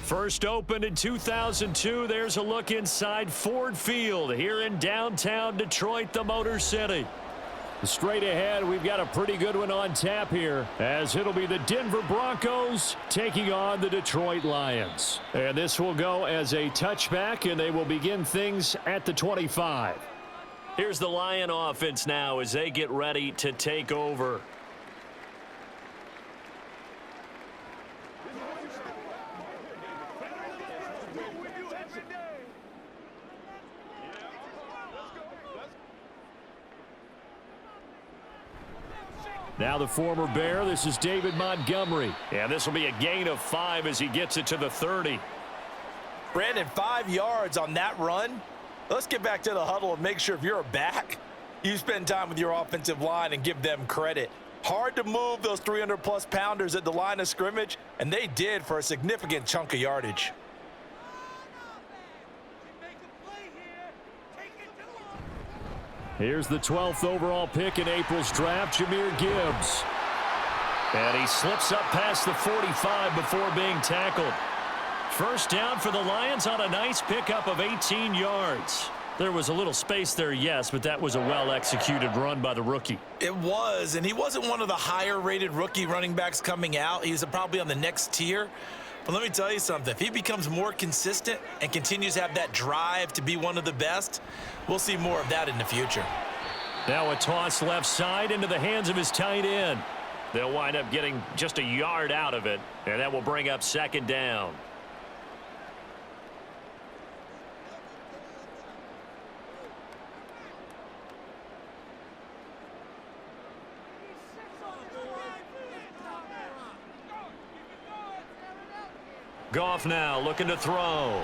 First opened in 2002. There's a look inside Ford Field here in downtown Detroit, the Motor City. Straight ahead, we've got a pretty good one on tap here, as it'll be the Denver Broncos taking on the Detroit Lions. And this will go as a touchback, and they will begin things at the 25. Here's the Lion offense now as they get ready to take over. Now the former Bear, this is David Montgomery. And this will be a gain of 5 as he gets it to the 30. Brandon, 5 yards on that run. Let's get back to the huddle and make sure if you're a back, you spend time with your offensive line and give them credit. Hard to move those 300-plus pounders at the line of scrimmage, and they did for a significant chunk of yardage. Here's the 12th overall pick in April's draft, Jahmyr Gibbs. And he slips up past the 45 before being tackled. First down for the Lions on a nice pickup of 18 yards. There was a little space there, yes, but that was a well-executed run by the rookie. It was, and he wasn't one of the higher-rated rookie running backs coming out. He was probably on the next tier. But let me tell you something. If he becomes more consistent and continues to have that drive to be one of the best, we'll see more of that in the future. Now a toss left side into the hands of his tight end. They'll wind up getting just a yard out of it, and that will bring up second down. Goff now looking to throw.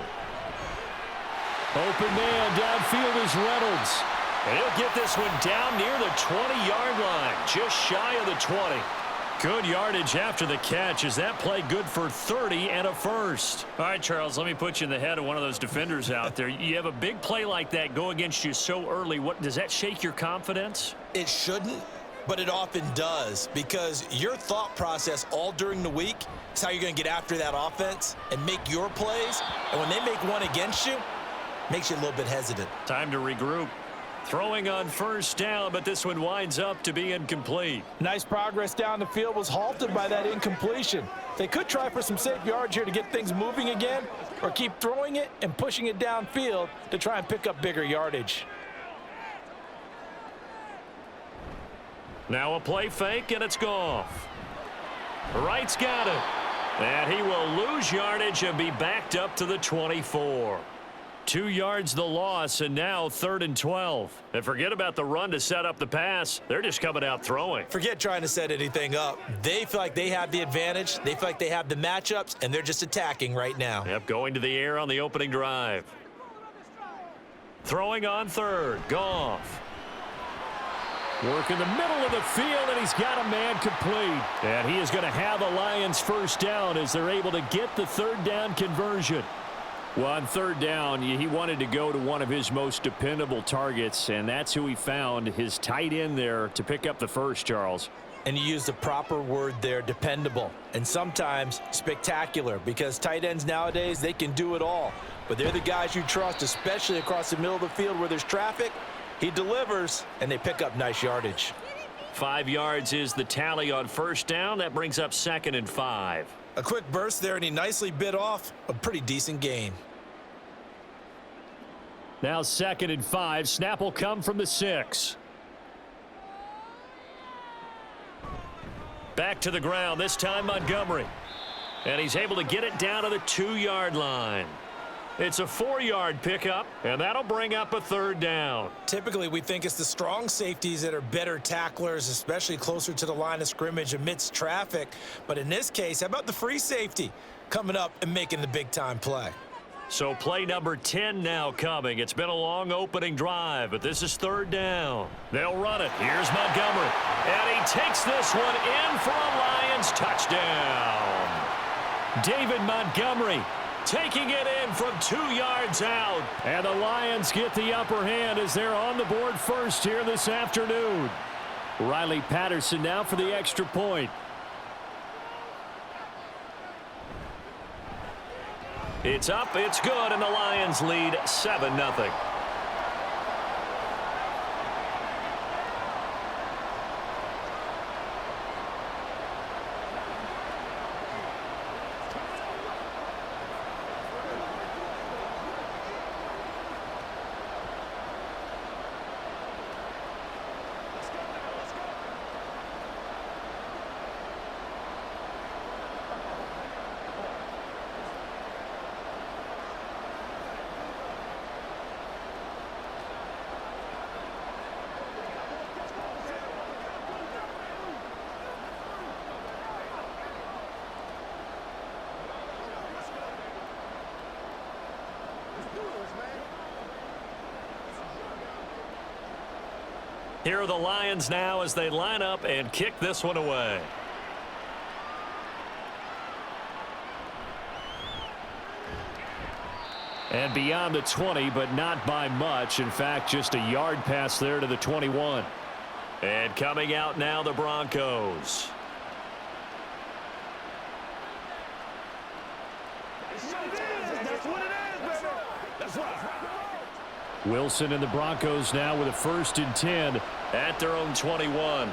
Open man downfield is Reynolds. And he'll get this one down near the 20-yard line, just shy of the 20. Good yardage after the catch. Is that play good for 30 and a first? All right, Charles, let me put you in the head of one of those defenders out there. You have a big play like that go against you so early. What does that shake your confidence? It shouldn't, but it often does, because your thought process all during the week is how you're going to get after that offense and make your plays. And when they make one against you, it makes you a little bit hesitant. Time to regroup. Throwing on first down, but this one winds up to be incomplete. Nice progress down the field, was halted by that incompletion. They could try for some safe yards here to get things moving again, or keep throwing it and pushing it downfield to try and pick up bigger yardage. Now a play fake, and it's Goff. Wright's got it. And he will lose yardage and be backed up to the 24. 2 yards the loss, and now 3rd and 12. And forget about the run to set up the pass. They're just coming out throwing. Forget trying to set anything up. They feel like they have the advantage. They feel like they have the matchups, and they're just attacking right now. Yep, going to the air on the opening drive. Throwing on third, Goff. Work in the middle of the field, and he's got a man complete. And he is going to have the Lions first down as they're able to get the third down conversion. Well, on third down, he wanted to go to one of his most dependable targets, and that's who he found, his tight end there, to pick up the first, Charles. And you used the proper word there, dependable, and sometimes spectacular, because tight ends nowadays, they can do it all. But they're the guys you trust, especially across the middle of the field where there's traffic. He delivers, and they pick up nice yardage. 5 yards is the tally on first down. That brings up 2nd and 5. A quick burst there, and he nicely bit off a pretty decent gain. Now 2nd and 5. Snap will come from the 6. Back to the ground, this time Montgomery. And he's able to get it down to the 2-yard line. It's a 4-yard pickup, and that'll bring up a third down. Typically, we think it's the strong safeties that are better tacklers, especially closer to the line of scrimmage amidst traffic. But in this case, how about the free safety coming up and making the big-time play? So play number 10 now coming. It's been a long opening drive, but this is third down. They'll run it. Here's Montgomery. And he takes this one in for a Lions touchdown. David Montgomery taking it in from 2 yards out. And the Lions get the upper hand as they're on the board first here this afternoon. Riley Patterson now for the extra point. It's up, it's good, and the Lions lead 7-0. Here are the Lions now as they line up and kick this one away. And beyond the 20, but not by much. In fact, just a yard pass there to the 21. And coming out now, the Broncos. Wilson and the Broncos now with a 1st and 10 at their own 21.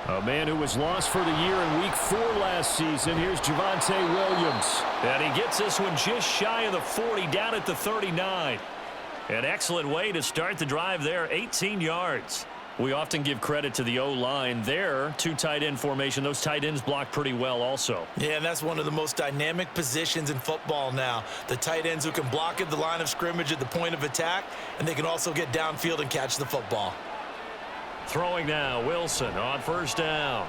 A man who was lost for the year in Week 4 last season. Here's Javonte Williams. And he gets this one just shy of the 40, down at the 39. An excellent way to start the drive there, 18 yards. We often give credit to the O-line there, 2 tight end formation. Those tight ends block pretty well also. Yeah, and that's one of the most dynamic positions in football now. The tight ends who can block at the line of scrimmage at the point of attack, and they can also get downfield and catch the football. Throwing now, Wilson on 1st down.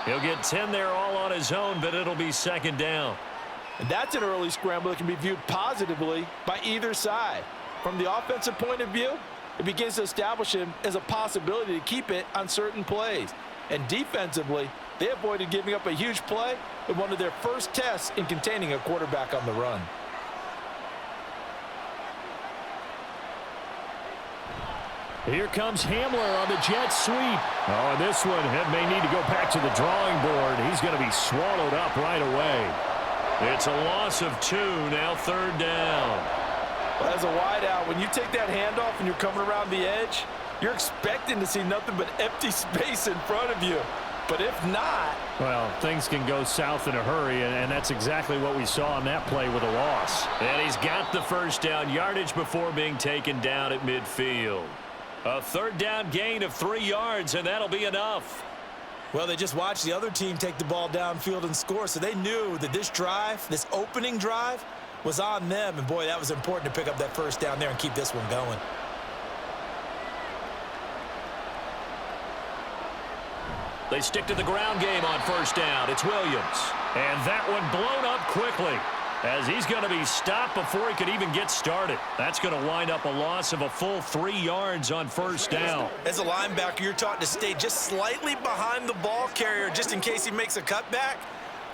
He'll get 10 there all on his own, but it'll be 2nd down. And that's an early scramble that can be viewed positively by either side. From the offensive point of view, it begins to establish him as a possibility to keep it on certain plays. And defensively, they avoided giving up a huge play in one of their first tests in containing a quarterback on the run. Here comes Hamler on the jet sweep. Oh, this one may need to go back to the drawing board. He's going to be swallowed up right away. It's a loss of 2, now 3rd down. Well, as a wideout, when you take that handoff and you're coming around the edge, you're expecting to see nothing but empty space in front of you. But if not... Well, things can go south in a hurry, and that's exactly what we saw on that play with a loss. And he's got the 1st down yardage before being taken down at midfield. A 3rd down gain of 3 yards, and that'll be enough. Well, they just watched the other team take the ball downfield and score, so they knew that this drive, this opening drive, was on them. And, boy, that was important to pick up that 1st down there and keep this one going. They stick to the ground game on 1st down. It's Williams. And that one blown up quickly as he's going to be stopped before he could even get started. That's going to wind up a loss of a full 3 yards on 1st down. As a linebacker, you're taught to stay just slightly behind the ball carrier just in case he makes a cutback.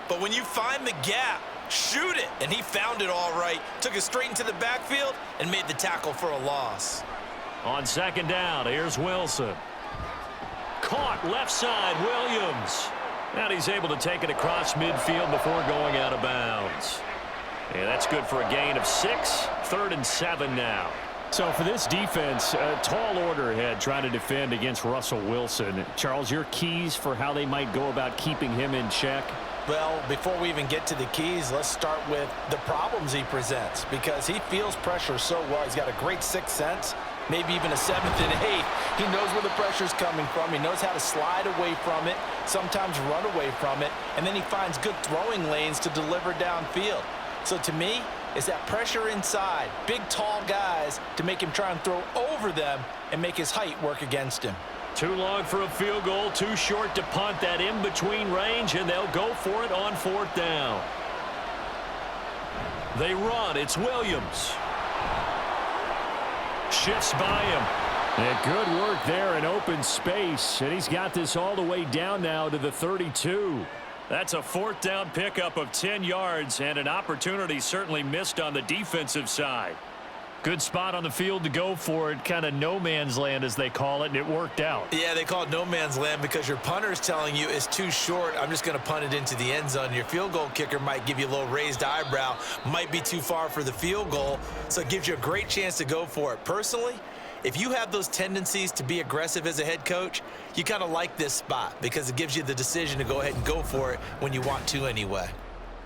But when you find the gap, shoot it. And he found it all right. Took it straight into the backfield and made the tackle for a loss. On 2nd down, here's Wilson. Caught left side, Williams. And he's able to take it across midfield before going out of bounds. Yeah, that's good for a gain of 6. 3rd and 7 now. So for this defense, a tall order ahead trying to defend against Russell Wilson. Charles, your keys for how they might go about keeping him in check? Well, before we even get to the keys, let's start with the problems he presents, because he feels pressure so well. He's got a great 6th sense, maybe even a 7th and 8th. He knows where the pressure's coming from. He knows how to slide away from it, sometimes run away from it, and then he finds good throwing lanes to deliver downfield. So to me, it's that pressure inside, big, tall guys to make him try and throw over them and make his height work against him. Too long for a field goal, too short to punt. That in-between range, and they'll go for it on 4th down. They run. It's Williams. Shifts by him. And good work there in open space. And he's got this all the way down now to the 32. That's a 4th down pickup of 10 yards and an opportunity certainly missed on the defensive side. Good spot on the field to go for it, kind of no man's land as they call it, and it worked out. Yeah, they call it no man's land because your punter is telling you it's too short. I'm just going to punt it into the end zone. Your field goal kicker might give you a little raised eyebrow, might be too far for the field goal, so it gives you a great chance to go for it. Personally, if you have those tendencies to be aggressive as a head coach, you kind of like this spot because it gives you the decision to go ahead and go for it when you want to anyway.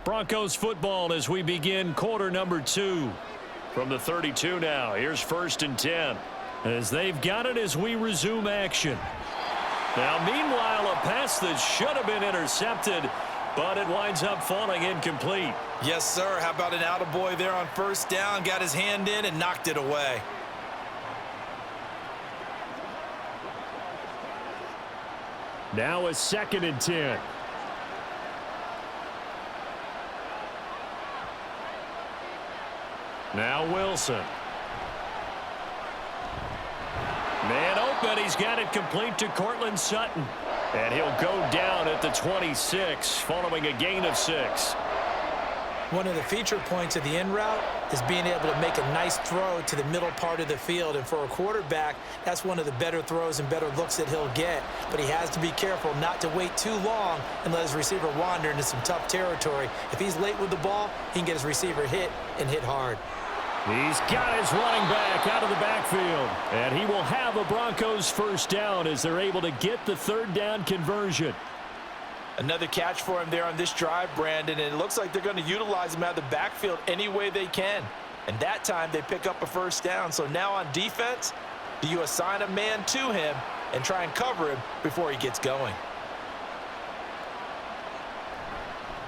Broncos football as we begin quarter number 2. From the 32 now, here's 1st and 10. As they've got it as we resume action. Now, meanwhile, a pass that should have been intercepted, but it winds up falling incomplete. Yes, sir. How about an attaboy there on 1st down? Got his hand in and knocked it away. Now a 2nd and 10. Now Wilson. Man open. He's got it complete to Cortland Sutton. And he'll go down at the 26 following a gain of 6. One of the feature points of the in route is being able to make a nice throw to the middle part of the field. And for a quarterback, that's one of the better throws and better looks that he'll get. But he has to be careful not to wait too long and let his receiver wander into some tough territory. If he's late with the ball, he can get his receiver hit and hit hard. He's got his running back out of the backfield. And he will have a Broncos 1st down as they're able to get the 3rd down conversion. Another catch for him there on this drive, Brandon, and it looks like they're going to utilize him out of the backfield any way they can. And that time they pick up a 1st down. So now on defense, do you assign a man to him and try and cover him before he gets going?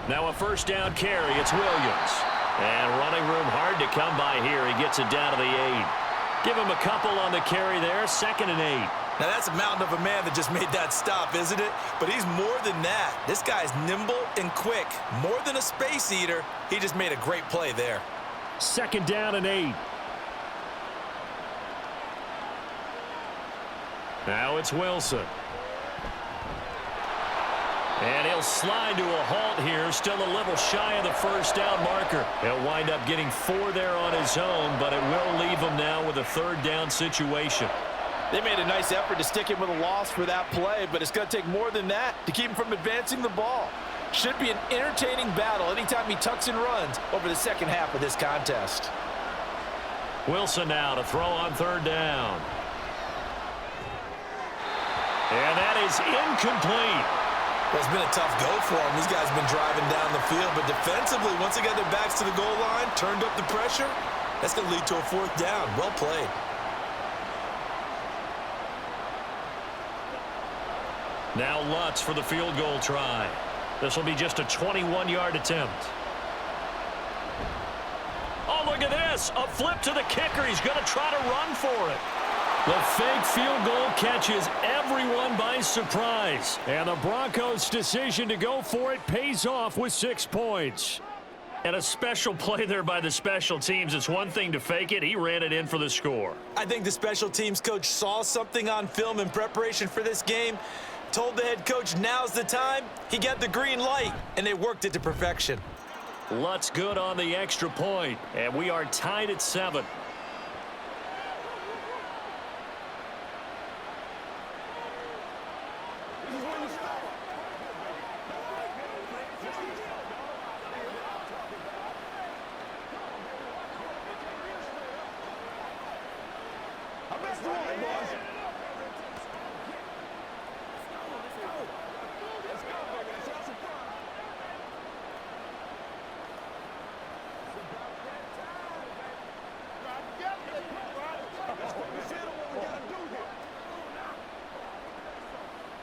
Now a 1st down carry. It's Williams. And running room hard to come by here. He gets it down to the 8. Give him a couple on the carry there. 2nd and 8. Now, that's a mountain of a man that just made that stop, isn't it? But he's more than that. This guy's nimble and quick. More than a space eater, he just made a great play there. 2nd down and 8. Now it's Wilson. And he'll slide to a halt here, still a little shy of the 1st down marker. He'll wind up getting 4 there on his own, but it will leave him now with a 3rd down situation. They made a nice effort to stick him with a loss for that play, but it's going to take more than that to keep him from advancing the ball. Should be an entertaining battle anytime he tucks and runs over the 2nd half of this contest. Wilson now to throw on 3rd down. And that is incomplete. Well, it's been a tough go for him. These guys have been driving down the field, but defensively, once they got their backs to the goal line, turned up the pressure, that's going to lead to a 4th down. Well played. Now Lutz for the field goal try. This will be just a 21-yard attempt. Oh, look at this. A flip to the kicker. He's going to try to run for it. The fake field goal catches everyone by surprise. And the Broncos' decision to go for it pays off with 6 points. And a special play there by the special teams. It's one thing to fake it. He ran it in for the score. I think the special teams coach saw something on film in preparation for this game, told the head coach now's the time. He got the green light, and they worked it to perfection. Lutz good on the extra point, and we are tied at 7.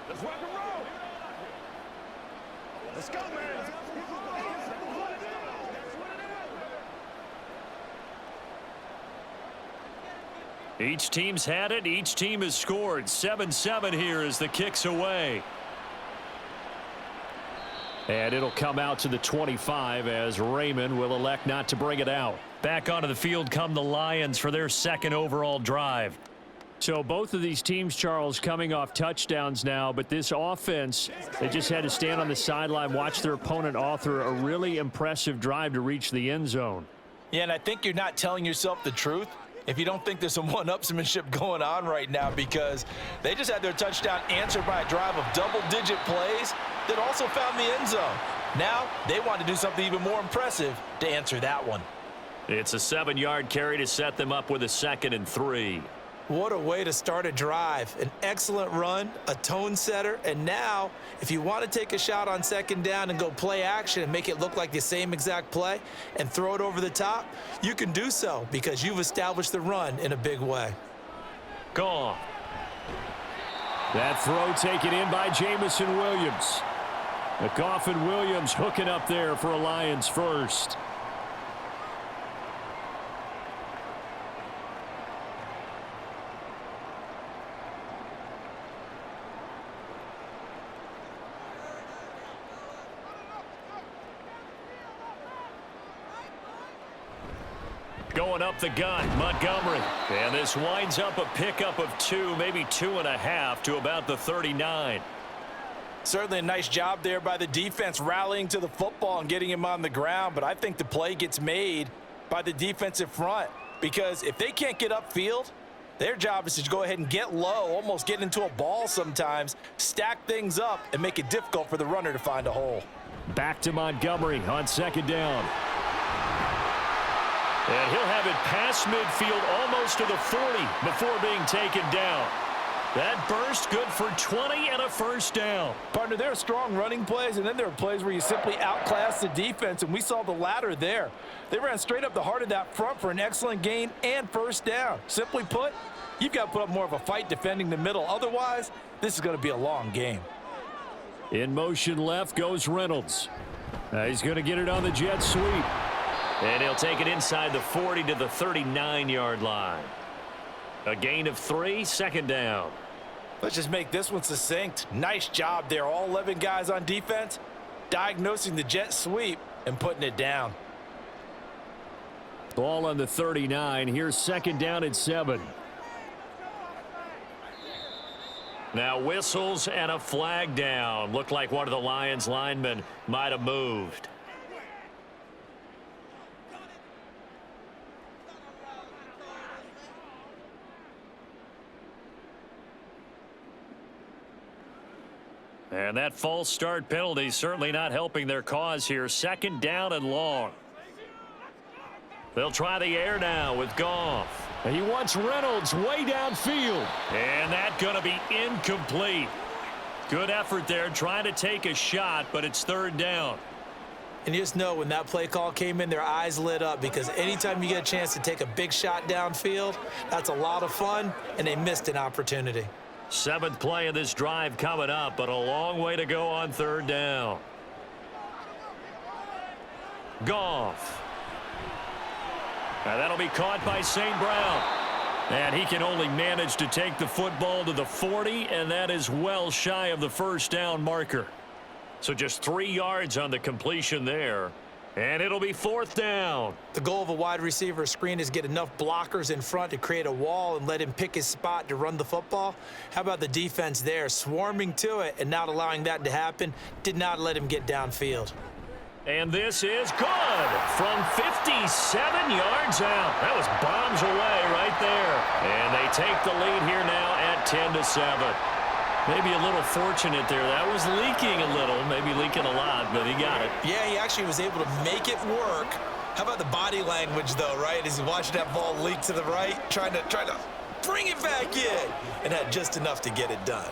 Let's rock and roll. Let's go, man. Each team's had it. Each team has scored. 7-7 here as the kick's away. And it'll come out to the 25 as Raymond will elect not to bring it out. Back onto the field come the Lions for their 2nd overall drive. So both of these teams, Charles, coming off touchdowns now, but this offense, they just had to stand on the sideline, watch their opponent author a really impressive drive to reach the end zone. Yeah, and I think you're not telling yourself the truth if you don't think there's some one-upsmanship going on right now, because they just had their touchdown answered by a drive of double-digit plays that also found the end zone. Now they want to do something even more impressive to answer that one. It's a 7-yard carry to set them up with a 2nd and 3. What a way to start a drive. An excellent run, a tone setter, and now if you want to take a shot on 2nd down and go play action and make it look like the same exact play and throw it over the top, you can do so because you've established the run in a big way. Gone. That throw taken in by Jamison Williams. McGough and Williams hooking up there for a Lions first. Going up the gun, Montgomery. And this winds up a pickup of 2, maybe 2.5 to about the 39. Certainly a nice job there by the defense rallying to the football and getting him on the ground, but I think the play gets made by the defensive front because if they can't get upfield, their job is to go ahead and get low, almost get into a ball sometimes, stack things up, and make it difficult for the runner to find a hole. Back to Montgomery on 2nd down. And he'll have it past midfield almost to the 40 before being taken down. That burst good for 20 and a 1st down. Partner, there are strong running plays, and then there are plays where you simply outclass the defense, and we saw the latter there. They ran straight up the heart of that front for an excellent gain and 1st down. Simply put, you've got to put up more of a fight defending the middle. Otherwise, this is going to be a long game. In motion left goes Reynolds. He's going to get it on the jet sweep. And he'll take it inside the 40 to the 39-yard line. A gain of 3, 2nd down. Let's just make this one succinct. Nice job there. All 11 guys on defense diagnosing the jet sweep and putting it down. Ball on the 39. Here's 2nd down and 7. Now whistles and a flag down. Looked like one of the Lions linemen might have moved. And that false start penalty certainly not helping their cause here. 2nd down and long. They'll try the air now with Goff. And he wants Reynolds way downfield. And that's going to be incomplete. Good effort there trying to take a shot, but it's 3rd down. And you just know when that play call came in, their eyes lit up because anytime you get a chance to take a big shot downfield, that's a lot of fun, and they missed an opportunity. 7th play of this drive coming up, but a long way to go on 3rd down. Goff. And that'll be caught by St. Brown. And he can only manage to take the football to the 40, and that is well shy of the 1st down marker. So just 3 yards on the completion there. And it'll be 4th down. The goal of a wide receiver screen is get enough blockers in front to create a wall and let him pick his spot to run the football. How about the defense there, swarming to it and not allowing that to happen? Did not let him get downfield. And this is good from 57 yards out. That was bombs away right there. And they take the lead here now at 10-7. Maybe a little fortunate there. That was leaking a little, maybe leaking a lot, but he got it. Yeah, he actually was able to make it work. How about the body language, though, right? As he watched that ball leak to the right, trying to bring it back in, and had just enough to get it done.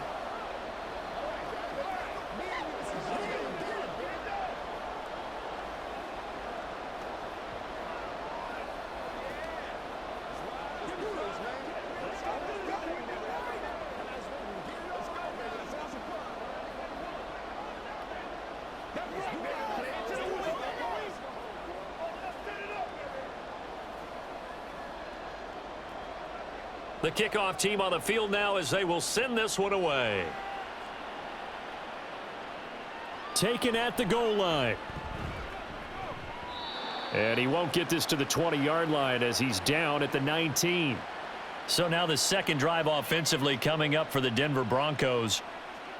The kickoff team on the field now as they will send this one away. Taken at the goal line. And he won't get this to the 20-yard line as he's down at the 19. So now the 2nd drive offensively coming up for the Denver Broncos.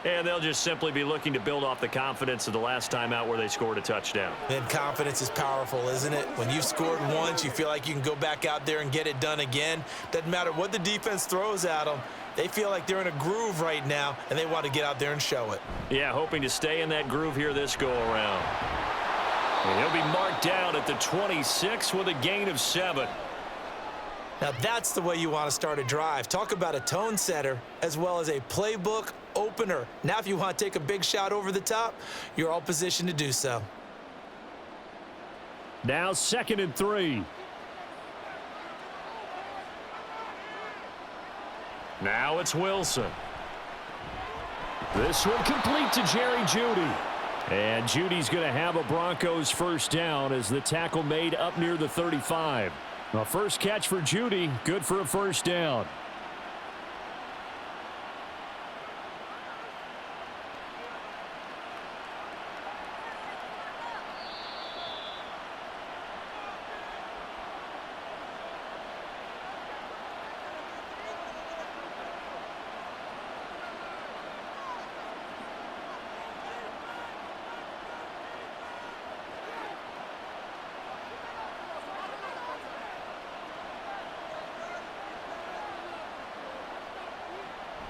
And they'll just simply be looking to build off the confidence of the last time out where they scored a touchdown. And confidence is powerful, isn't it? When you've scored once, you feel like you can go back out there and get it done again. Doesn't matter what the defense throws at them. They feel like they're in a groove right now, and they want to get out there and show it. Yeah, hoping to stay in that groove here this go-around. And he'll be marked down at the 26 with a gain of 7. Now that's the way you want to start a drive. Talk about a tone setter as well as a playbook opener. Now if you want to take a big shot over the top, you're all positioned to do so. Now 2nd and 3. Now it's Wilson. This one complete to Jerry Jeudy. And Judy's going to have a Broncos first down as the tackle made up near the 35. A first catch for Jeudy, good for a first down.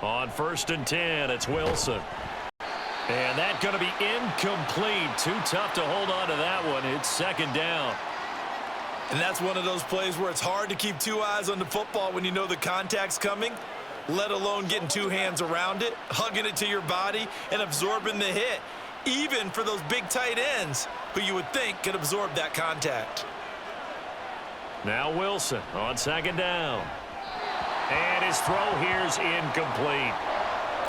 On 1st and 10, it's Wilson. And that's going to be incomplete. Too tough to hold on to that one. It's 2nd down. And that's one of those plays where it's hard to keep two eyes on the football when you know the contact's coming, let alone getting two hands around it, hugging it to your body, and absorbing the hit, even for those big tight ends who you would think could absorb that contact. Now Wilson on 2nd down. And his throw here's incomplete.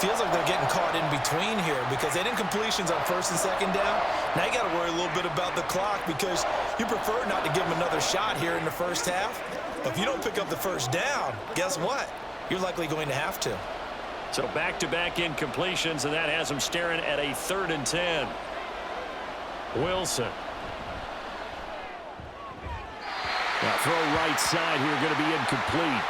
Feels like they're getting caught in between here because they didn't completions on 1st and 2nd down. Now you got to worry a little bit about the clock because you prefer not to give them another shot here in the first half. But if you don't pick up the first down, guess what? You're likely going to have to. So back-to-back incompletions, and that has them staring at a 3rd and 10. Wilson. Now throw right side here, going to be incomplete.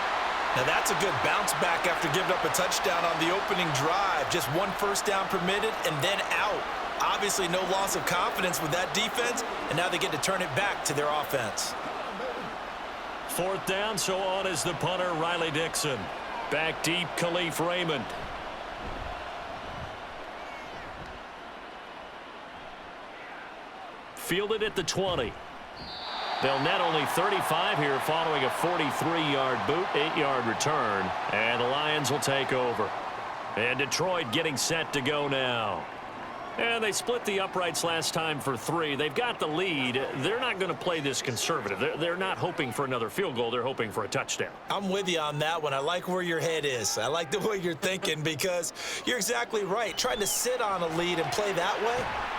Now that's a good bounce back after giving up a touchdown on the opening drive. Just one first down permitted and then out. Obviously no loss of confidence with that defense, and now they get to turn it back to their offense. 4th down, so on is the punter, Riley Dixon. Back deep, Khalif Raymond. Fielded at the 20. They'll net only 35 here following a 43-yard boot, 8-yard return. And the Lions will take over. And Detroit getting set to go now. And they split the uprights last time for 3. They've got the lead. They're not going to play this conservative. They're not hoping for another field goal. They're hoping for a touchdown. I'm with you on that one. I like where your head is. I like the way you're thinking because you're exactly right. Trying to sit on a lead and play that way,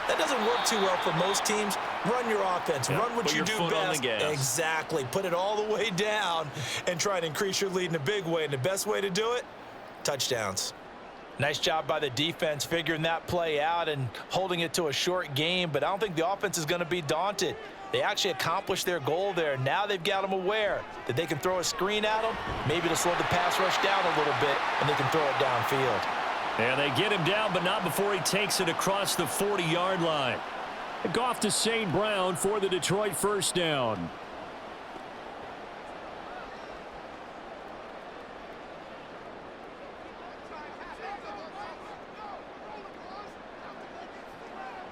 that doesn't work too well for most teams. Run your offense. Run what you do best. Exactly. Put it all the way down and try to increase your lead in a big way. And the best way to do it, touchdowns. Nice job by the defense figuring that play out and holding it to a short game, but I don't think the offense is going to be daunted. They actually accomplished their goal there. Now they've got them aware that they can throw a screen at them, maybe to slow the pass rush down a little bit, and they can throw it downfield. And they get him down, but not before he takes it across the 40-yard line. Goff to St. Brown for the Detroit first down.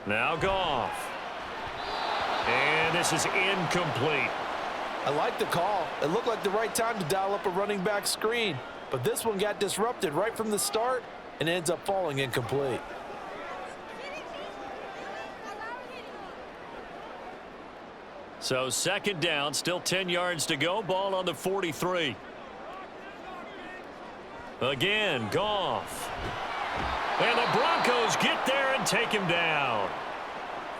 Now Goff. And this is incomplete. I like the call. It looked like the right time to dial up a running back screen. But this one got disrupted right from the start and ends up falling incomplete. So 2nd down, still 10 yards to go. Ball on the 43. Again, Goff. And the Broncos get there and take him down.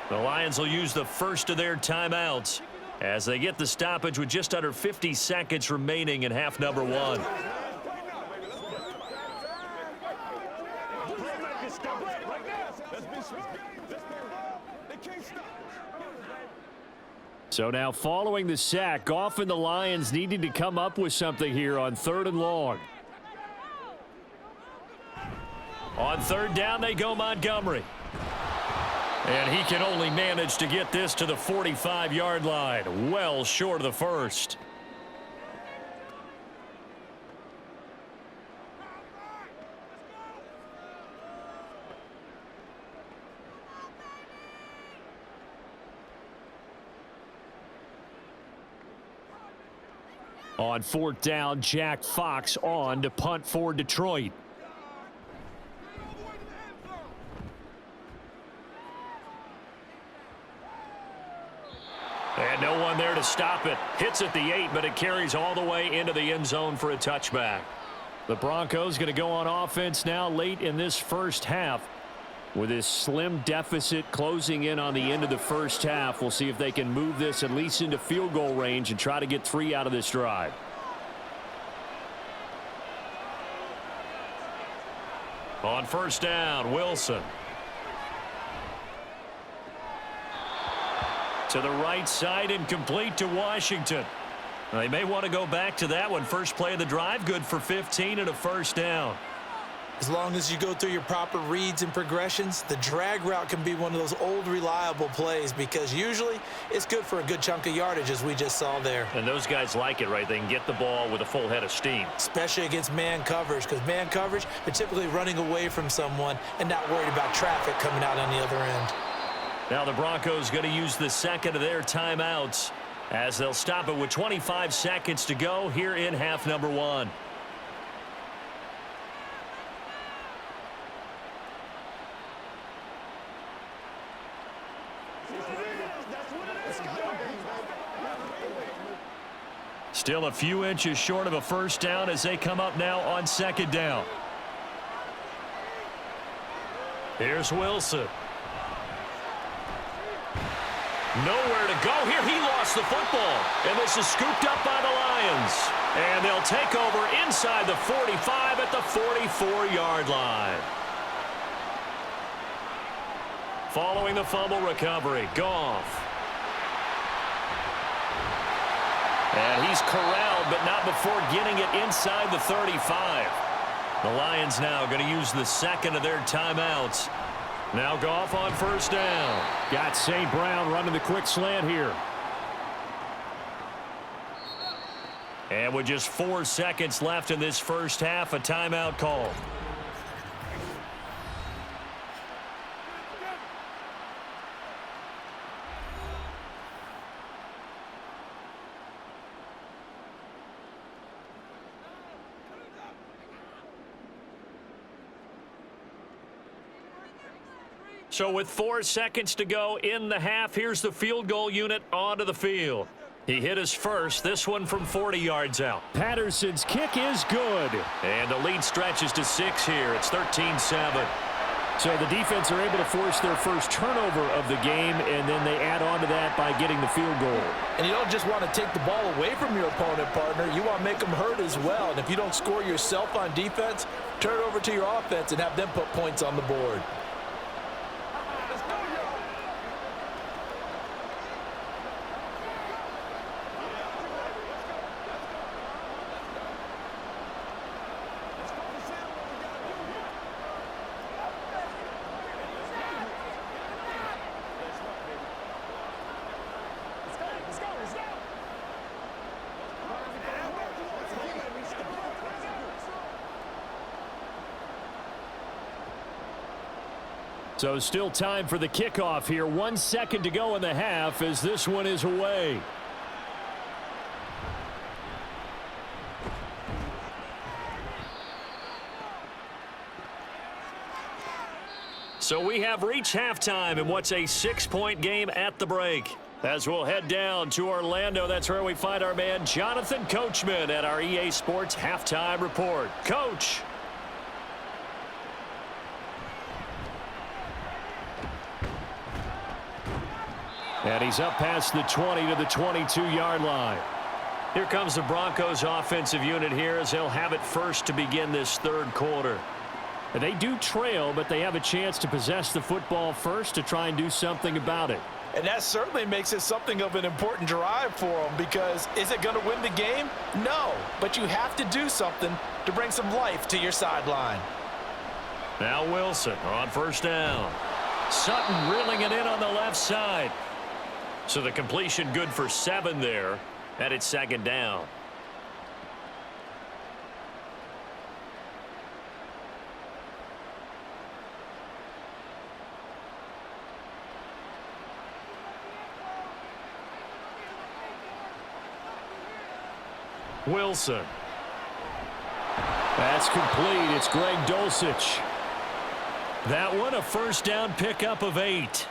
The Lions will use the first of their timeouts as they get the stoppage with just under 50 seconds remaining in half number 1. So now following the sack, Goff and the Lions needing to come up with something here on 3rd and long. On third down, they go Montgomery. And he can only manage to get this to the 45-yard line. Well short of the first. On fourth down, Jack Fox on to punt for Detroit. And no one there to stop it. Hits at the 8, but it carries all the way into the end zone for a touchback. The Broncos going to go on offense now late in this first half. With this slim deficit closing in on the end of the first half, we'll see if they can move this at least into field goal range and try to get 3 out of this drive. On first down, Wilson. To the right side and complete to Washington. They may want to go back to that one. First play of the drive, good for 15 and a first down. As long as you go through your proper reads and progressions, the drag route can be one of those old reliable plays because usually it's good for a good chunk of yardage as we just saw there. And those guys like it, right? They can get the ball with a full head of steam. Especially against man coverage because man coverage, they're typically running away from someone and not worried about traffic coming out on the other end. Now the Broncos going to use the second of their timeouts as they'll stop it with 25 seconds to go here in half number 1. Still a few inches short of a first down as they come up now on second down. Here's Wilson. Nowhere to go here. He lost the football. And this is scooped up by the Lions. And they'll take over inside the 45 at the 44-yard line. Following the fumble recovery, Goff. And he's corralled, but not before getting it inside the 35. The Lions now going to use the second of their timeouts. Now Goff on first down. Got St. Brown running the quick slant here. And with just 4 seconds left in this first half, a timeout call. So with 4 seconds to go in the half, here's the field goal unit onto the field. He hit his first, this one from 40 yards out. Patterson's kick is good. And the lead stretches to 6 here. It's 13-7. So the defense are able to force their first turnover of the game, and then they add on to that by getting the field goal. And you don't just want to take the ball away from your opponent, partner. You want to make them hurt as well. And if you don't score yourself on defense, turn it over to your offense and have them put points on the board. So still time for the kickoff here. 1 second to go in the half as this one is away. So we have reached halftime in what's a 6-point game at the break. As we'll head down to Orlando, that's where we find our man Jonathan Coachman at our EA Sports Halftime Report. Coach. And he's up past the 20 to the 22-yard line. Here comes the Broncos offensive unit here as they'll have it first to begin this third quarter. And they do trail, but they have a chance to possess the football first to try and do something about it. And that certainly makes it something of an important drive for them because is it going to win the game? No, but you have to do something to bring some life to your sideline. Now Wilson on first down. Sutton reeling it in on the left side. So the completion good for 7 there. And it's second down. Wilson. That's complete. It's Greg Dulcich. That one a first down pickup of 8.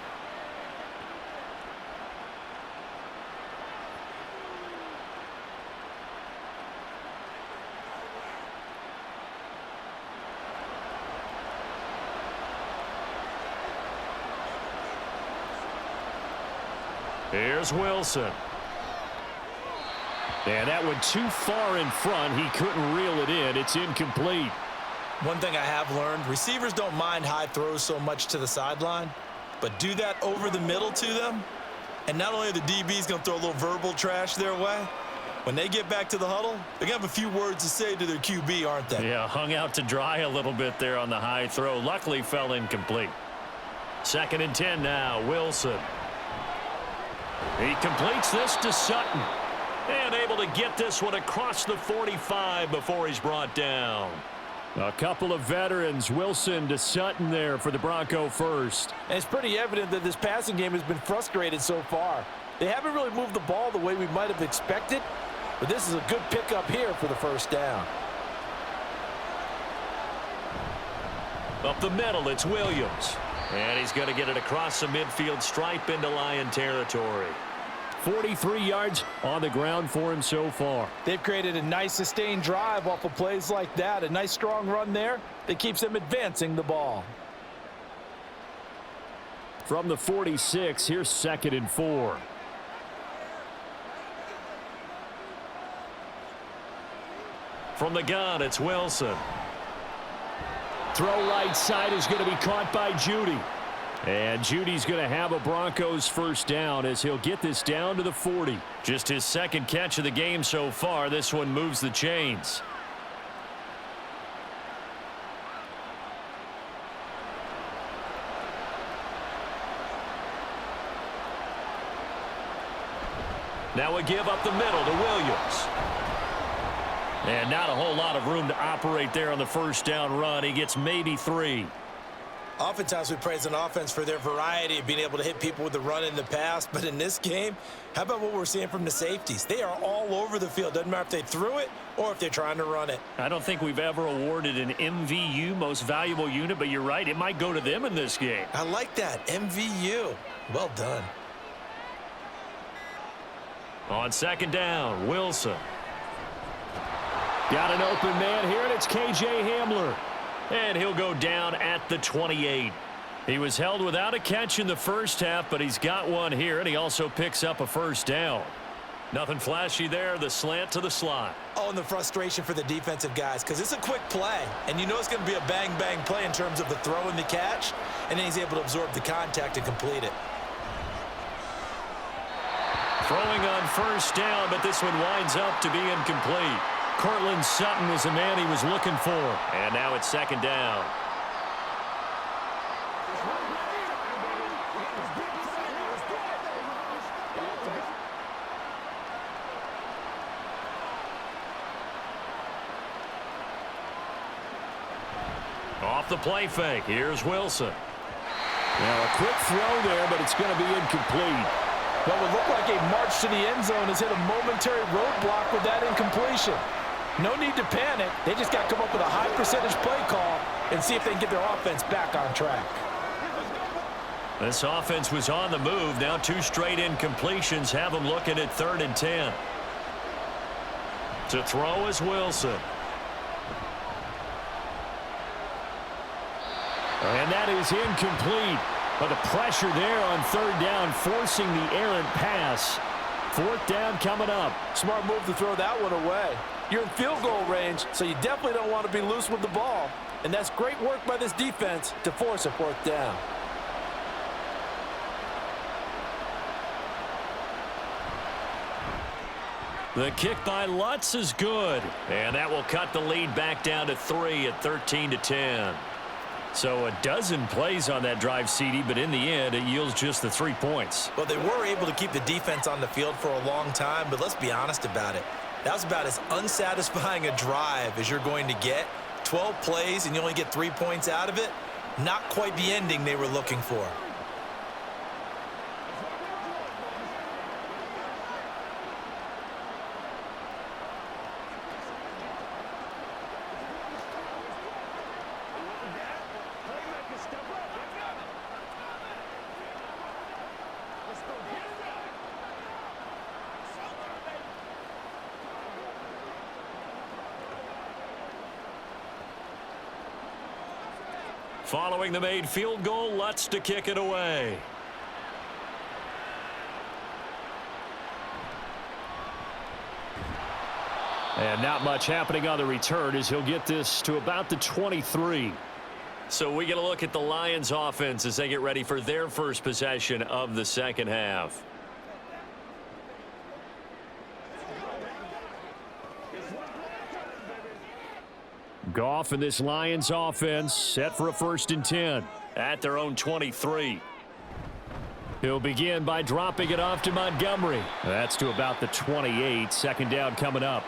Here's Wilson. And that one too far in front. He couldn't reel it in. It's incomplete. One thing I have learned, receivers don't mind high throws so much to the sideline, but do that over the middle to them, and not only are the DBs going to throw a little verbal trash their way, when they get back to the huddle, they're going to have a few words to say to their QB, aren't they? Yeah, hung out to dry a little bit there on the high throw. Luckily fell incomplete. 2nd and 10 now, Wilson. He completes this to Sutton. And able to get this one across the 45 before he's brought down. A couple of veterans, Wilson to Sutton there for the Bronco first. And it's pretty evident that this passing game has been frustrated so far. They haven't really moved the ball the way we might have expected, but this is a good pickup here for the first down. Up the middle, it's Williams. And he's going to get it across the midfield stripe into Lion territory. 43 yards on the ground for him so far. They've created a nice sustained drive off of plays like that. A nice strong run there that keeps them advancing the ball. From the 46, here's 2nd and 4. From the gun, it's Wilson. Throw right side is going to be caught by Judy. And Judy's going to have a Broncos first down as he'll get this down to the 40. Just his 2nd catch of the game so far. This one moves the chains. Now a give up the middle to Williams. And not a whole lot of room to operate there on the first down run. He gets maybe 3. Oftentimes we praise an offense for their variety of being able to hit people with the run in the pass, but in this game, how about what we're seeing from the safeties? They are all over the field. Doesn't matter if they threw it or if they're trying to run it. I don't think we've ever awarded an MVU, most valuable unit, but you're right, it might go to them in this game. I like that, MVU. Well done. On 2nd down, Wilson. Got an open man here, and it's KJ Hamler. And he'll go down at the 28. He was held without a catch in the first half, but he's got one here, and he also picks up a first down. Nothing flashy there, the slant to the slot. Oh, and the frustration for the defensive guys, because it's a quick play, and you know it's going to be a bang-bang play in terms of the throw and the catch, and then he's able to absorb the contact and complete it. Throwing on first down, but this one winds up to be incomplete. Cortland Sutton was the man he was looking for. And now it's 2nd down. Off the play fake. Here's Wilson. Now a quick throw there, but it's going to be incomplete. What would look like a march to the end zone has hit a momentary roadblock with that incompletion. No need to panic. They just got to come up with a high percentage play call and see if they can get their offense back on track. This offense was on the move. Now 2 straight incompletions have them looking at 3rd and 10. To throw is Wilson. And that is incomplete. But the pressure there on 3rd down, forcing the errant pass. 4th down coming up. Smart move to throw that one away. You're in field goal range, so you definitely don't want to be loose with the ball. And that's great work by this defense to force a 4th down. The kick by Lutz is good. And that will cut the lead back down to 3 at 13-10. So a dozen plays on that drive, CD, but in the end, it yields just the 3 points. Well, they were able to keep the defense on the field for a long time, but let's be honest about it. That was about as unsatisfying a drive as you're going to get. 12 plays and you only get 3 points out of it. Not quite the ending they were looking for. Following the made field goal, Lutz to kick it away. And not much happening on the return as he'll get this to about the 23. So we get a look at the Lions offense as they get ready for their first possession of the second half. Goff and this Lions offense set for a 1st and 10 at their own 23. He'll begin by dropping it off to Montgomery. That's to about the 28. 2nd down coming up.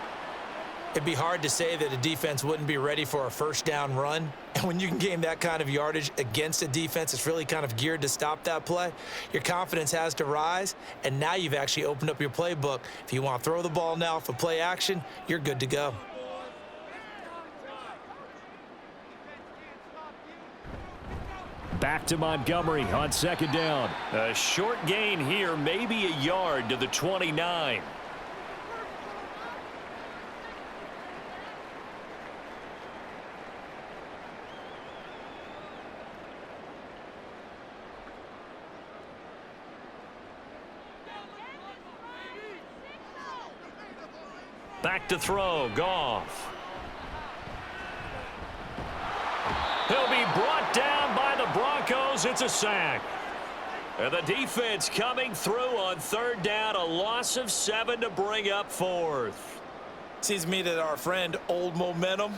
It'd be hard to say that a defense wouldn't be ready for a 1st down run. And when you can gain that kind of yardage against a defense that's really kind of geared to stop that play, your confidence has to rise. And now you've actually opened up your playbook. If you want to throw the ball now for play action, you're good to go. Back to Montgomery on 2nd down. A short gain here, maybe a yard to the 29. Back to throw, Goff. He'll be brought down by the Broncos. It's a sack. And the defense coming through on 3rd down. A loss of 7 to bring up 4th. Seems to me that our friend, Old Momentum,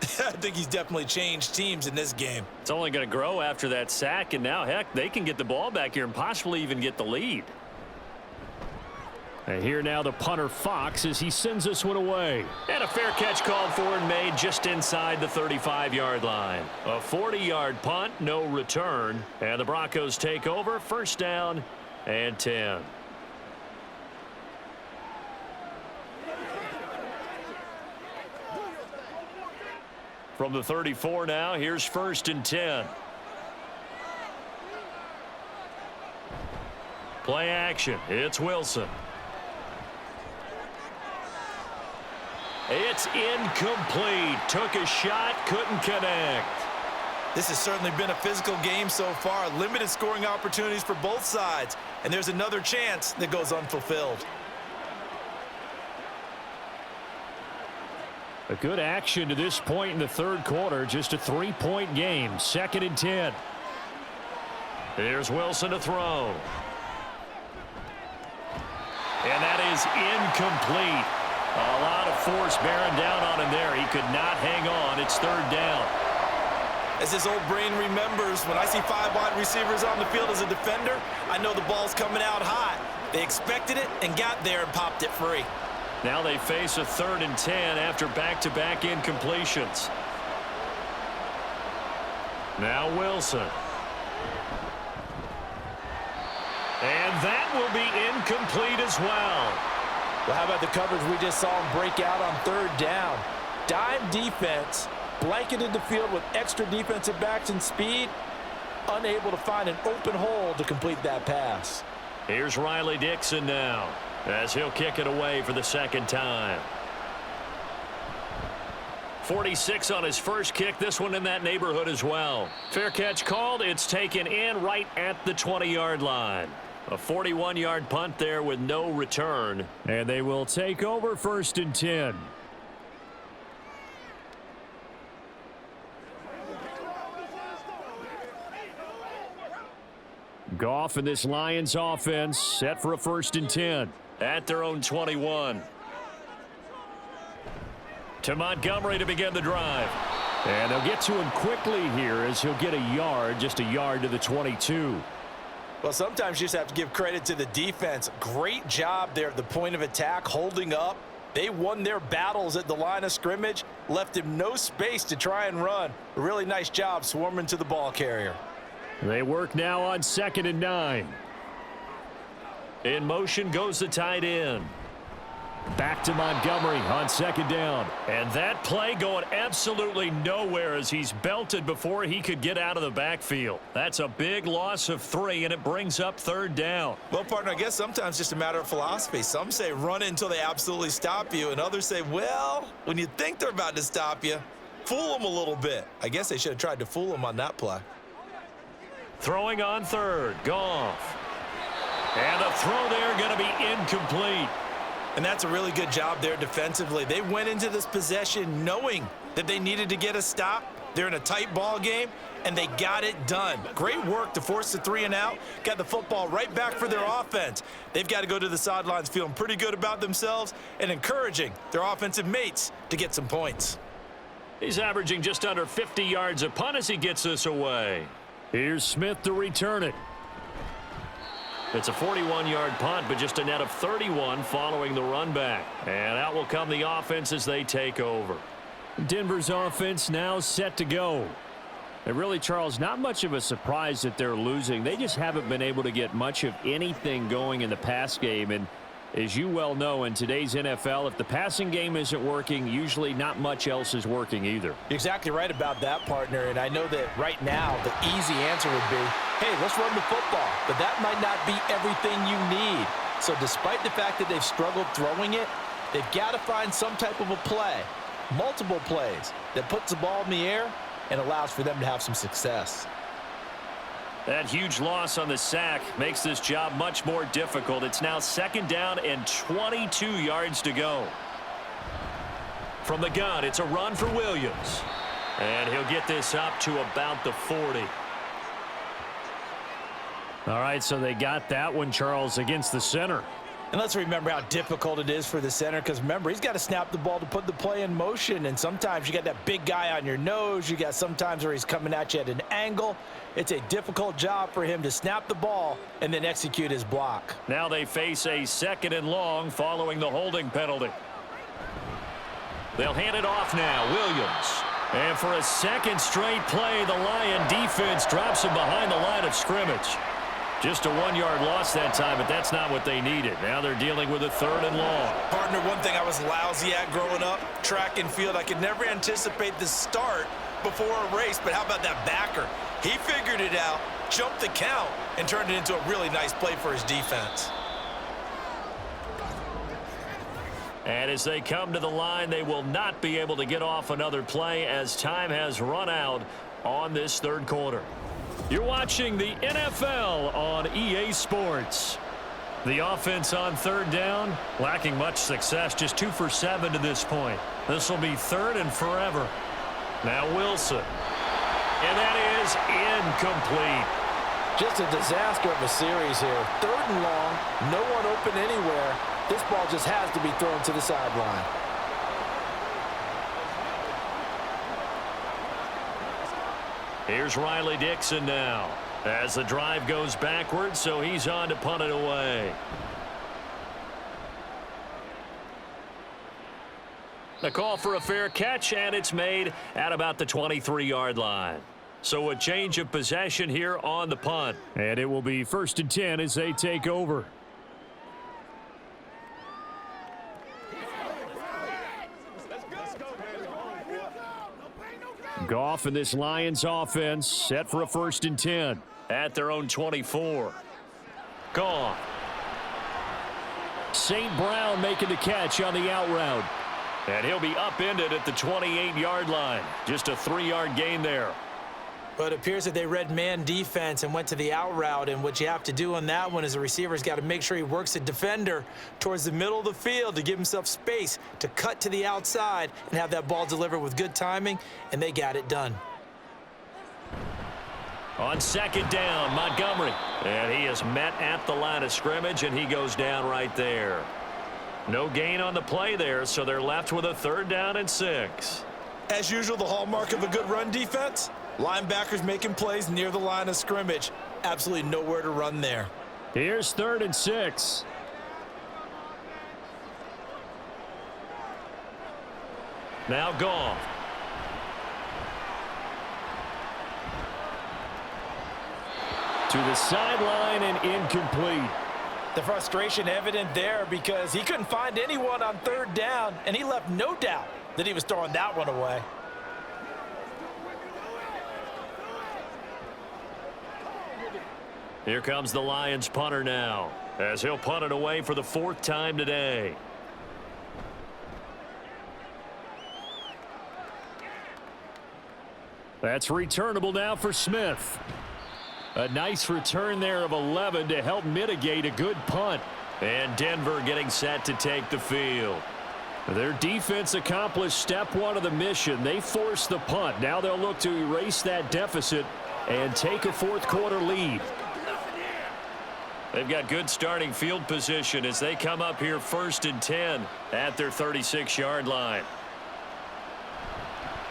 I think he's definitely changed teams in this game. It's only going to grow after that sack, and now, heck, they can get the ball back here and possibly even get the lead. And here now the punter Fox as he sends this one away. And a fair catch called for and made just inside the 35-yard line. A 40-yard punt, no return. And the Broncos take over, 1st down and 10. From the 34 now, here's 1st and 10. Play action, it's Wilson. It's incomplete. Took a shot, couldn't connect. This has certainly been a physical game so far. Limited scoring opportunities for both sides. And there's another chance that goes unfulfilled. A good action to this point in the 3rd quarter. Just a 3-point game. 2nd and 10. Here's Wilson to throw. And that is incomplete. A lot of force bearing down on him there. He could not hang on. It's 3rd down. As his old brain remembers, when I see 5 wide receivers on the field as a defender, I know the ball's coming out hot. They expected it and got there and popped it free. Now they face a 3rd and 10 after back-to-back incompletions. Now Wilson. And that will be incomplete as well. Well, how about the coverage we just saw him break out on 3rd down? Dime defense, blanketed the field with extra defensive backs and speed, unable to find an open hole to complete that pass. Here's Riley Dixon now as he'll kick it away for the 2nd time. 46 on his first kick. This one in that neighborhood as well. Fair catch called. It's taken in right at the 20-yard line. A 41-yard punt there with no return. And they will take over 1st and 10. Goff and this Lions offense set for a 1st and 10 at their own 21. To Montgomery to begin the drive. And they'll get to him quickly here as he'll get a yard, just a yard to the 22. Well, sometimes you just have to give credit to the defense. Great job there at the point of attack, holding up. They won their battles at the line of scrimmage, left him no space to try and run. A really nice job swarming to the ball carrier. They work now on 2nd and 9. In motion goes the tight end. Back to Montgomery on 2nd down. And that play going absolutely nowhere as he's belted before he could get out of the backfield. That's a big loss of 3, and it brings up 3rd down. Well, partner, I guess sometimes it's just a matter of philosophy. Some say run until they absolutely stop you, and others say, well, when you think they're about to stop you, fool them a little bit. I guess they should have tried to fool them on that play. Throwing on 3rd, Goff. And a throw there going to be incomplete. And that's a really good job there defensively. They went into this possession knowing that they needed to get a stop. They're in a tight ball game, and they got it done. Great work to force the 3 and out. Got the football right back for their offense. They've got to go to the sidelines feeling pretty good about themselves and encouraging their offensive mates to get some points. He's averaging just under 50 yards a punt as he gets this away. Here's Smith to return it. It's a 41-yard punt, but just a net of 31 following the run back. And out will come the offense as they take over. Denver's offense now set to go. And really, Charles, not much of a surprise that they're losing. They just haven't been able to get much of anything going in the pass game. And as you well know, in today's NFL, if the passing game isn't working, usually not much else is working either. You're exactly right about that, partner. And I know that right now the easy answer would be, hey, let's run the football. But that might not be everything you need. So despite the fact that they've struggled throwing it, they've got to find some type of a play, multiple plays, that puts the ball in the air and allows for them to have some success. That huge loss on the sack makes this job much more difficult. It's now 2nd down and 22 yards to go. From the gun, it's a run for Williams. And he'll get this up to about the 40. All right, so they got that one, Charles, against the center. And let's remember how difficult it is for the center, because remember, he's got to snap the ball to put the play in motion, and sometimes you got that big guy on your nose. You got sometimes where he's coming at you at an angle. It's a difficult job for him to snap the ball and then execute his block. Now they face a 2nd and long following the holding penalty. They'll hand it off now, Williams. And for a second straight play, the Lion defense drops him behind the line of scrimmage. Just a 1-yard loss that time, but that's not what they needed. Now they're dealing with a 3rd and long. Partner, one thing I was lousy at growing up, track and field, I could never anticipate the start before a race, but how about that backer? He figured it out, jumped the count, and turned it into a really nice play for his defense. And as they come to the line, they will not be able to get off another play as time has run out on this 3rd quarter. You're watching the NFL on EA Sports. The offense on 3rd down, lacking much success, just 2 for 7 to this point. This will be 3rd and forever. Now Wilson. And that is incomplete. Just a disaster of a series here. 3rd and long, no one open anywhere. This ball just has to be thrown to the sideline. Here's Riley Dixon now as the drive goes backwards, so he's on to punt it away. The call for a fair catch, and it's made at about the 23-yard line. So a change of possession here on the punt. And it will be 1st and 10 as they take over. Goff and this Lions offense set for a 1st and 10 at their own 24. Goff. St. Brown making the catch on the out route. And he'll be upended at the 28-yard line. Just a 3-yard gain there. But it appears that they read man defense and went to the out route, and what you have to do on that one is the receiver's got to make sure he works the defender towards the middle of the field to give himself space to cut to the outside and have that ball delivered with good timing, and they got it done. On 2nd down, Montgomery. And he is met at the line of scrimmage, and he goes down right there. No gain on the play there, so they're left with a 3rd down and 6. As usual, the hallmark of a good run defense, linebackers making plays near the line of scrimmage. Absolutely nowhere to run there. Here's 3rd and 6. Now Goff. To the sideline and incomplete. The frustration evident there because he couldn't find anyone on 3rd down, and he left no doubt that he was throwing that one away. Here comes the Lions punter now, as he'll punt it away for the 4th time today. That's returnable now for Smith. A nice return there of 11 to help mitigate a good punt. And Denver getting set to take the field. Their defense accomplished step 1 of the mission. They forced the punt. Now they'll look to erase that deficit and take a 4th quarter lead. They've got good starting field position as they come up here 1st and 10 at their 36-yard line.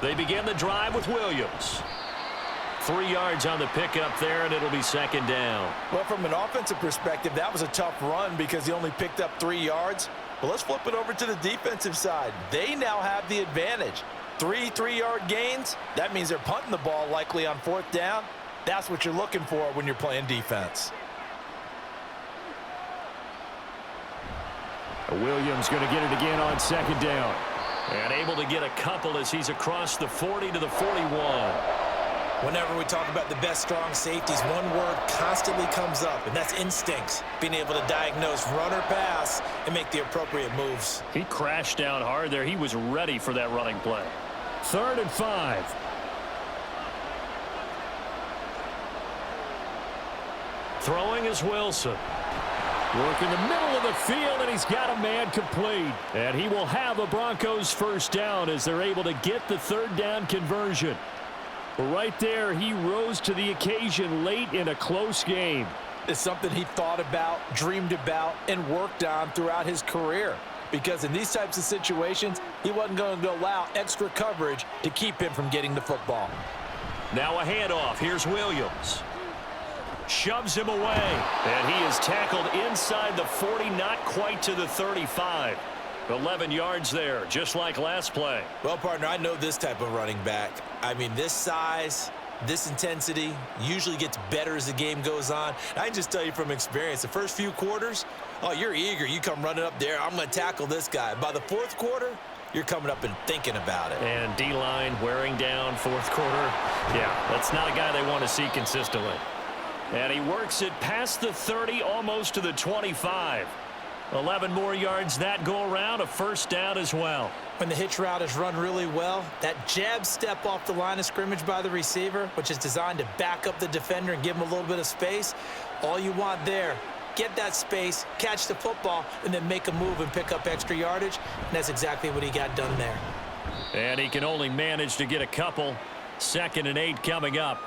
They begin the drive with Williams. 3 yards on the pickup there, and it'll be 2nd down. Well, from an offensive perspective, that was a tough run because he only picked up 3 yards. But let's flip it over to the defensive side. They now have the advantage. 3 3-yard gains. That means they're punting the ball likely on 4th down. That's what you're looking for when you're playing defense. Williams going to get it again on 2nd down. And able to get a couple as he's across the 40 to the 41. Whenever we talk about the best strong safeties, one word constantly comes up, and that's instincts. Being able to diagnose run or pass and make the appropriate moves. He crashed down hard there. He was ready for that running play. 3rd and 5. Throwing is Wilson. Work in the middle of the field, and he's got a man complete. And he will have a Broncos 1st down as they're able to get the 3rd down conversion. Right there, he rose to the occasion late in a close game. It's something he thought about, dreamed about, and worked on throughout his career. Because in these types of situations, he wasn't going to allow extra coverage to keep him from getting the football. Now a handoff. Here's Williams. Shoves him away. And he is tackled inside the 40, not quite to the 35. 11 yards there, just like last play. Well, partner, I know this type of running back. I mean, this size, this intensity usually gets better as the game goes on. I can just tell you from experience, the first few quarters, oh, you're eager. You come running up there, I'm going to tackle this guy. By the 4th quarter, you're coming up and thinking about it. And D-line wearing down 4th quarter. Yeah, that's not a guy they want to see consistently. And he works it past the 30, almost to the 25. 11 more yards that go around, a 1st down as well. When the hitch route is run really well, that jab step off the line of scrimmage by the receiver, which is designed to back up the defender and give him a little bit of space, all you want there, get that space, catch the football, and then make a move and pick up extra yardage, and that's exactly what he got done there. And he can only manage to get a couple. 2nd and 8 coming up.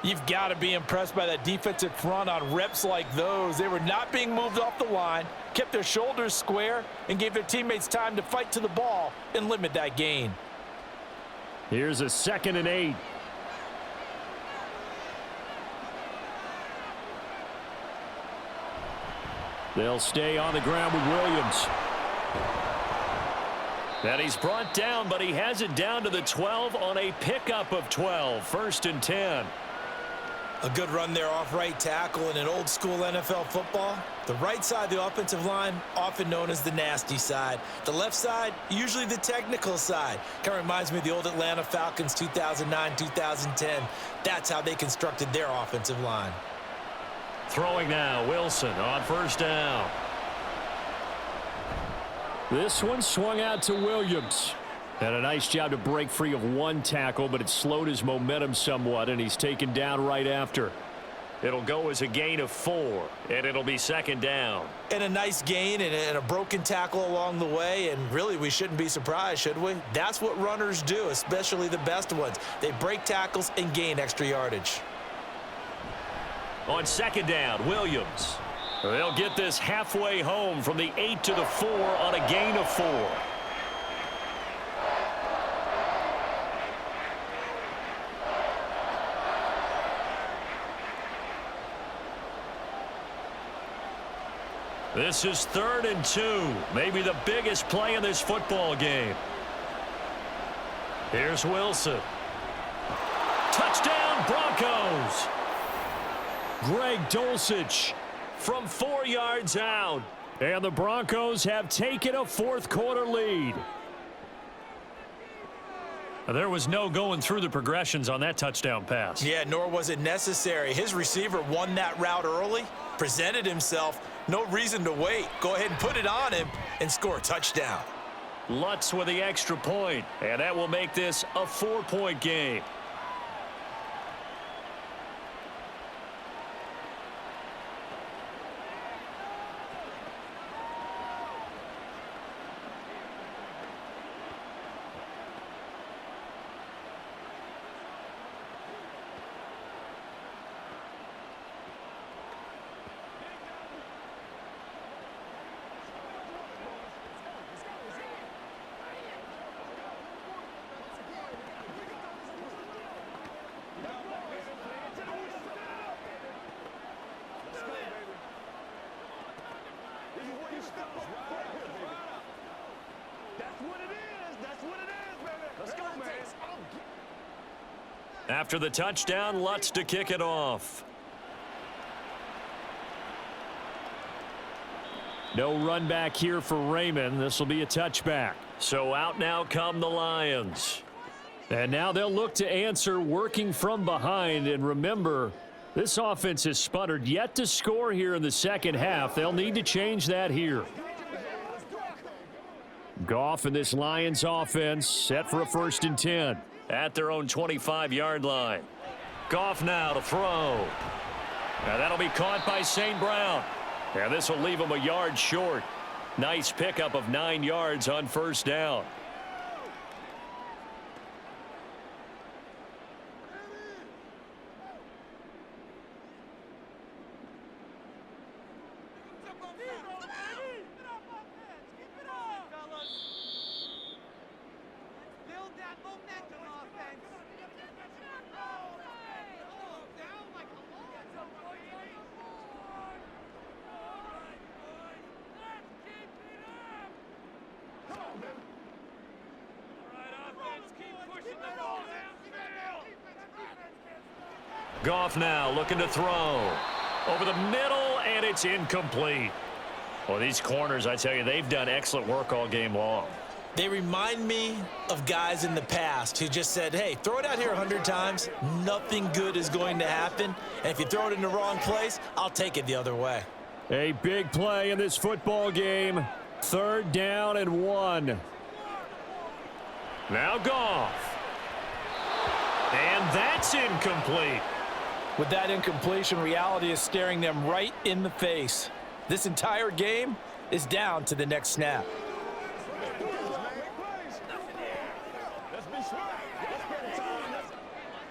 You've got to be impressed by that defensive front on reps like those. They were not being moved off the line, kept their shoulders square, and gave their teammates time to fight to the ball and limit that gain. Here's a 2nd and 8. They'll stay on the ground with Williams. And he's brought down, but he has it down to the 12 on a pickup of 12. 1st and 10. A good run there off right tackle in an old school NFL football. The right side of the offensive line, often known as the nasty side. The left side, usually the technical side. Kind of reminds me of the old Atlanta Falcons 2009-2010. That's how they constructed their offensive line. Throwing now, Wilson on 1st down. This one swung out to Williams. And a nice job to break free of one tackle, but it slowed his momentum somewhat, and he's taken down right after. It'll go as a gain of 4, and it'll be 2nd down. And a nice gain and a broken tackle along the way, and really we shouldn't be surprised, should we? That's what runners do, especially the best ones. They break tackles and gain extra yardage. On 2nd down, Williams. They'll get this halfway home from the 8 to the 4 on a gain of 4. This is 3rd and 2, maybe the biggest play in this football game. Here's Wilson. Touchdown, Broncos. Greg Dulcich from 4 yards out. And the Broncos have taken a 4th quarter lead. There was no going through the progressions on that touchdown pass. Yeah, nor was it necessary. His receiver won that route early, presented himself. No reason to wait. Go ahead and put it on him and score a touchdown. Lutz with the extra point, and that will make this a 4-point game. After the touchdown, Lutz to kick it off. No run back here for Raymond. This will be a touchback. So out now come the Lions. And now they'll look to answer working from behind. And remember, this offense has sputtered yet to score here in the second half. They'll need to change that here. Goff and this Lions offense set for a 1st and 10. At their own 25-yard line. Goff now to throw. Now that'll be caught by St. Brown. And this will leave him a yard short. Nice pickup of 9 yards on 1st down. Goff now looking to throw. Over the middle, and it's incomplete. Well, these corners, I tell you, they've done excellent work all game long. They remind me of guys in the past who just said, hey, throw it out here 100 times. Nothing good is going to happen. And if you throw it in the wrong place, I'll take it the other way. A big play in this football game. 3rd down and 1. Now Goff. And that's incomplete. With that incompletion, reality is staring them right in the face. This entire game is down to the next snap.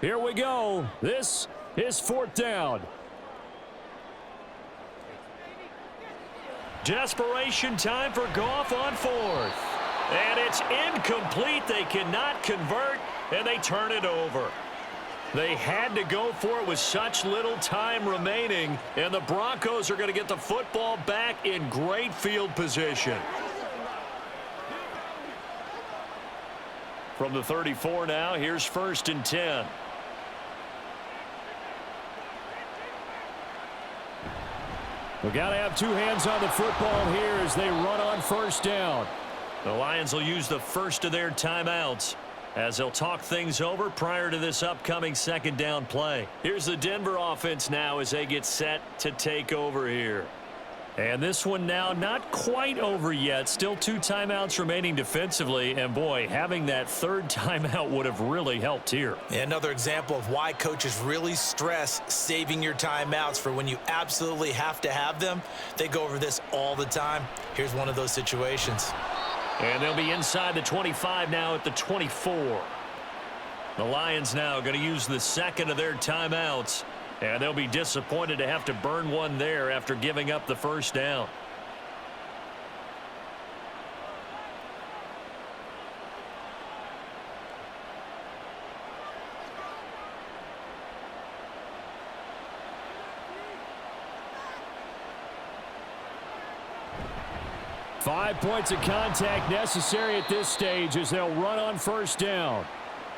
Here we go. This is 4th down. Desperation time for Goff on 4th. And it's incomplete. They cannot convert, and they turn it over. They had to go for it with such little time remaining, and the Broncos are going to get the football back in great field position. From the 34 now, here's 1st and 10. We've got to have 2 hands on the football here as they run on 1st down. The Lions will use the first of their timeouts as they'll talk things over prior to this upcoming 2nd down play. Here's the Denver offense now as they get set to take over here. And this one now not quite over yet. Still 2 timeouts remaining defensively. And, boy, having that 3rd timeout would have really helped here. Another example of why coaches really stress saving your timeouts for when you absolutely have to have them. They go over this all the time. Here's one of those situations. And they'll be inside the 25 now at the 24. The Lions now going to use the 2nd of their timeouts. And they'll be disappointed to have to burn one there after giving up the 1st down. 5 points of contact necessary at this stage as they'll run on first down.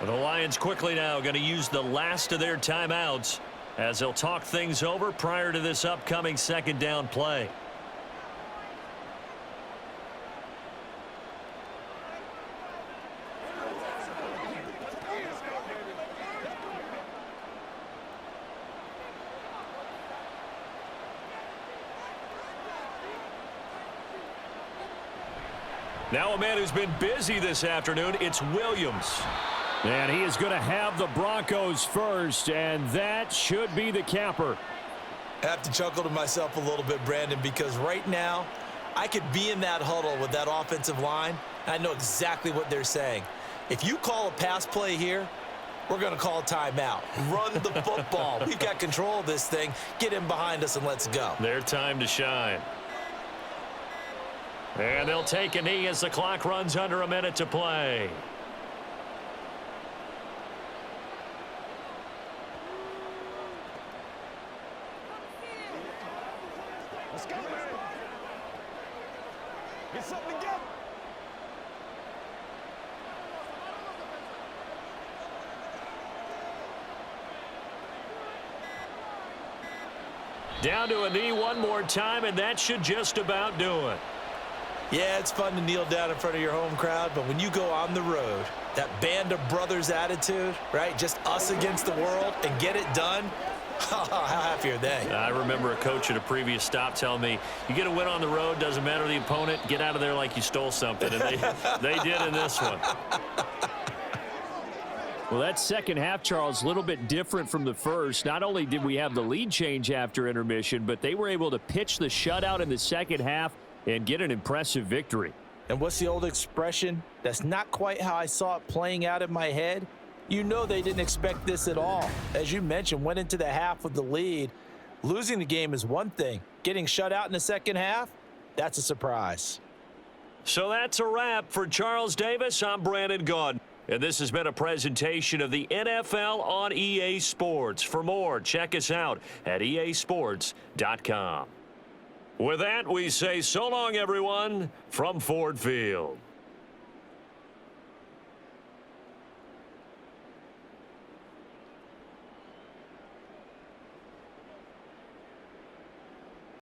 The Lions quickly now going to use the last of their timeouts as they'll talk things over prior to this upcoming second down play. Now a man who's been busy this afternoon, it's Williams. And he is going to have the Broncos first, and that should be the capper. I have to chuckle to myself a little bit, Brandon, because right now I could be in that huddle with that offensive line, and I know exactly what they're saying. If you call a pass play here, we're going to call a timeout. Run the football. We've got control of this thing. Get in behind us and let's go. Their time to shine. And they'll take a knee as the clock runs under a minute to play. Let's go, man. Get something together. Down to a knee one more time, and that should just about do it. Yeah, it's fun to kneel down in front of your home crowd, but when you go on the road, that band of brothers attitude, right, just us against the world and get it done, how happy are they? I remember a coach at a previous stop telling me, you get a win on the road, doesn't matter the opponent, get out of there like you stole something, and they did in this one. Well, that second half, Charles, a little bit different from the first. Not only did we have the lead change after intermission, but they were able to pitch the shutout in the second half and get an impressive victory. And what's the old expression? That's not quite how I saw it playing out in my head. You know they didn't expect this at all. As you mentioned, went into the half with the lead. Losing the game is one thing. Getting shut out in the second half, that's a surprise. So that's a wrap for Charles Davis. I'm Brandon Gaudin. And this has been a presentation of the NFL on EA Sports. For more, check us out at easports.com. With that, we say so long, everyone, from Ford Field.